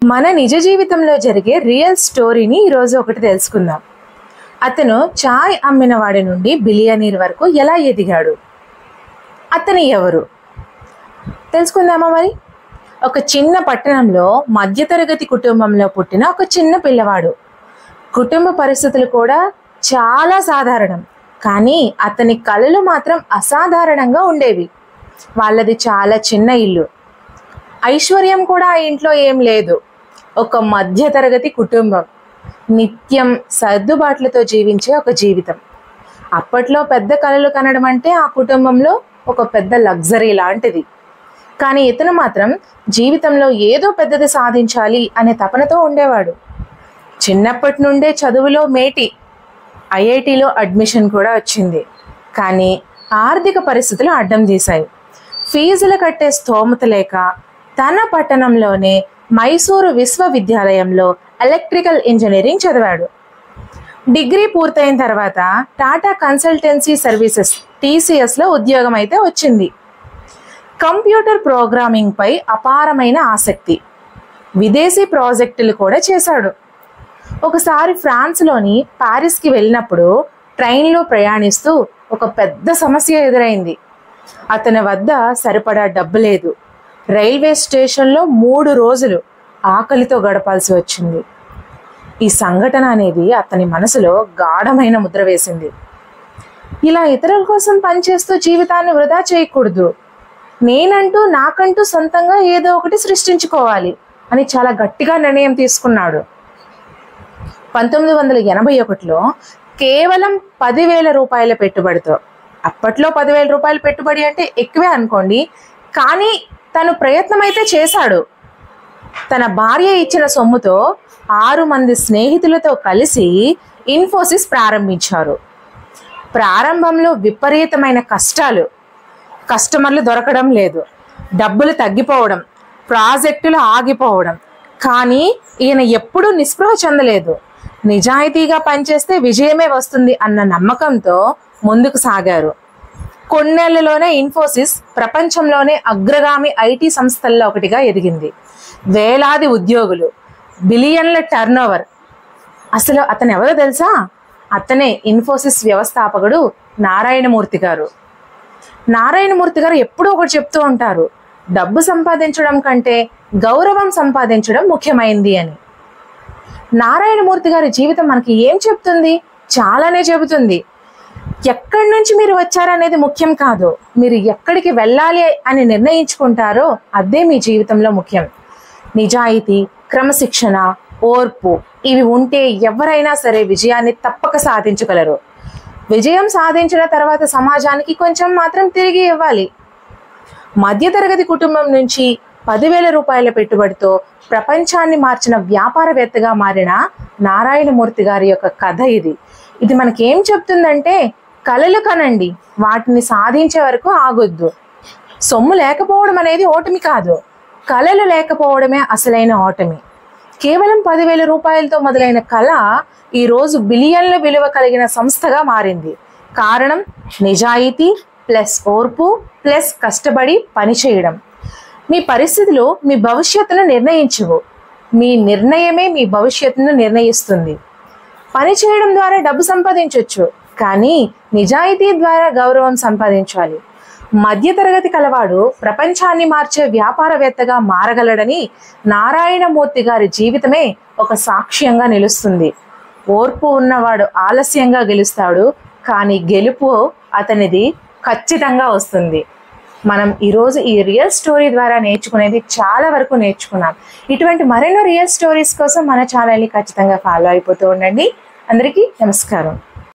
మన నిజ జీవితంలో జరిగే రియల్ స్టోరీని ఈరోజు ఒకటి తెలుసుకుందాం. అతను చాయ్ అమ్మిన వాడి నుండి బిలియనీర్ వరకు ఎలా ఎదిగాడు? అతను ఎవరు తెలుసుకుందామా? మరి ఒక చిన్న పట్టణంలో మధ్యతరగతి కుటుంబంలో పుట్టిన ఒక చిన్న పిల్లవాడు. కుటుంబ పరిస్థితులు కూడా చాలా సాధారణం, కానీ అతని కలలు మాత్రం అసాధారణంగా ఉండేవి. వాళ్ళది చాలా చిన్న ఇల్లు. ఐశ్వర్యం కూడా ఆ ఇంట్లో ఏం లేదు. ఒక మధ్యతరగతి కుటుంబం, నిత్యం సర్దుబాట్లతో జీవించే ఒక జీవితం. అప్పట్లో పెద్ద కలలు కనడం అంటే ఆ కుటుంబంలో ఒక పెద్ద లగ్జరీ లాంటిది. కానీ ఇతను మాత్రం జీవితంలో ఏదో పెద్దది సాధించాలి అనే తపనతో ఉండేవాడు. చిన్నప్పటి నుండే చదువులో మేటి. ఐఐటిలో అడ్మిషన్ కూడా వచ్చింది. కానీ ఆర్థిక పరిస్థితులు అడ్డం తీశాయి. ఫీజులు కట్టే స్తోమత లేక తన పట్టణంలోనే మైసూరు విశ్వవిద్యాలయంలో ఎలక్ట్రికల్ ఇంజనీరింగ్ చదివాడు. డిగ్రీ పూర్తయిన తర్వాత టాటా కన్సల్టెన్సీ సర్వీసెస్ TCSలో ఉద్యోగం అయితే వచ్చింది. కంప్యూటర్ ప్రోగ్రామింగ్పై అపారమైన ఆసక్తి. విదేశీ ప్రాజెక్టులు కూడా చేశాడు. ఒకసారి ఫ్రాన్స్లోని ప్యారిస్కి వెళ్ళినప్పుడు ట్రైన్లో ప్రయాణిస్తూ ఒక పెద్ద సమస్య ఎదురైంది. అతని వద్ద సరిపడా డబ్బు లేదు. రైల్వే స్టేషన్లో 3 రోజులు ఆకలితో గడపాల్సి వచ్చింది. ఈ సంఘటన అనేది అతని మనసులో గాఢమైన ముద్ర వేసింది. ఇలా ఇతరుల కోసం పనిచేస్తూ జీవితాన్ని వృధా చేయకూడదు, నాకంటూ సొంతంగా ఏదో ఒకటి సృష్టించుకోవాలి అని చాలా గట్టిగా నిర్ణయం తీసుకున్నాడు. 1981లో కేవలం 10,000 రూపాయల పెట్టుబడితో, అప్పట్లో 10,000 రూపాయల పెట్టుబడి అంటే ఎక్కువే అనుకోండి, కానీ తను ప్రయత్నం అయితే చేశాడు. తన భార్య ఇచ్చిన సొమ్ముతో 6 మంది స్నేహితులతో కలిసి ఇన్ఫోసిస్ ప్రారంభించారు. ప్రారంభంలో విపరీతమైన కష్టాలు. కస్టమర్లు దొరకడం లేదు, డబ్బులు తగ్గిపోవడం, ప్రాజెక్టులు ఆగిపోవడం. కానీ ఈయన ఎప్పుడూ నిస్పృహ చెందలేదు. నిజాయితీగా పనిచేస్తే విజయమే వస్తుంది అన్న నమ్మకంతో ముందుకు సాగారు. కొన్నేళ్లలోనే ఇన్ఫోసిస్ ప్రపంచంలోనే అగ్రగామి ఐటీ సంస్థల్లో ఒకటిగా ఎదిగింది. వేలాది ఉద్యోగులు, బిలియన్ల టర్నోవర్. అసలు అతను ఎవరో తెలుసా? అతనే ఇన్ఫోసిస్ వ్యవస్థాపకుడు నారాయణమూర్తి గారు. నారాయణమూర్తి గారు ఎప్పుడూ ఒకటి చెప్తూ ఉంటారు, డబ్బు సంపాదించడం కంటే గౌరవం సంపాదించడం ముఖ్యమైంది అని. నారాయణమూర్తి గారి జీవితం మనకి ఏం చెప్తుంది? చాలానే చెబుతుంది. ఎక్కడి నుంచి మీరు వచ్చారనేది ముఖ్యం కాదు, మీరు ఎక్కడికి వెళ్ళాలి అని నిర్ణయించుకుంటారో అదే మీ జీవితంలో ముఖ్యం. నిజాయితీ, క్రమశిక్షణ, ఓర్పు ఇవి ఉంటే ఎవరైనా సరే విజయాన్ని తప్పక సాధించగలరు. విజయం సాధించిన తర్వాత సమాజానికి కొంచెం మాత్రం తిరిగి ఇవ్వాలి. మధ్యతరగతి కుటుంబం నుంచి 10,000 రూపాయల పెట్టుబడితో ప్రపంచాన్ని మార్చిన వ్యాపారవేత్తగా మారిన నారాయణమూర్తి గారి యొక్క కథ ఇది. ఇది మనకేం చెప్తుందంటే, కలలు కనండి, వాటిని సాధించే వరకు ఆగొద్దు. సొమ్ము లేకపోవడం అనేది ఓటమి కాదు, కలలు లేకపోవడమే అసలైన ఓటమి. కేవలం 10,000 రూపాయలతో మొదలైన కళ ఈరోజు బిలియన్ల విలువ కలిగిన సంస్థగా మారింది. కారణం నిజాయితీ ప్లస్ ఓర్పు ప్లస్ కష్టపడి పనిచేయడం. మీ పరిస్థితులు మీ భవిష్యత్తును నిర్ణయించవు, మీ నిర్ణయమే మీ భవిష్యత్తును నిర్ణయిస్తుంది. పని చేయడం ద్వారా డబ్బు సంపాదించవచ్చు, కానీ నిజాయితీ ద్వారా గౌరవం సంపాదించాలి. మధ్యతరగతి కలవాడు ప్రపంచాన్ని మార్చే వ్యాపారవేత్తగా మారగలడని నారాయణమూర్తి గారి జీవితమే ఒక సాక్ష్యంగా నిలుస్తుంది. ఓర్పు ఉన్నవాడు ఆలస్యంగా గెలుస్తాడు, కానీ గెలుపు అతనిది ఖచ్చితంగా వస్తుంది. మనం ఈరోజు ఈ రియల్ స్టోరీ ద్వారా నేర్చుకునేది చాలా వరకు నేర్చుకున్నాం. ఇటువంటి మరెన్నో రియల్ స్టోరీస్ కోసం మన ఛానల్ని ఖచ్చితంగా ఫాలో అయిపోతూ ఉండండి. అందరికీ నమస్కారం.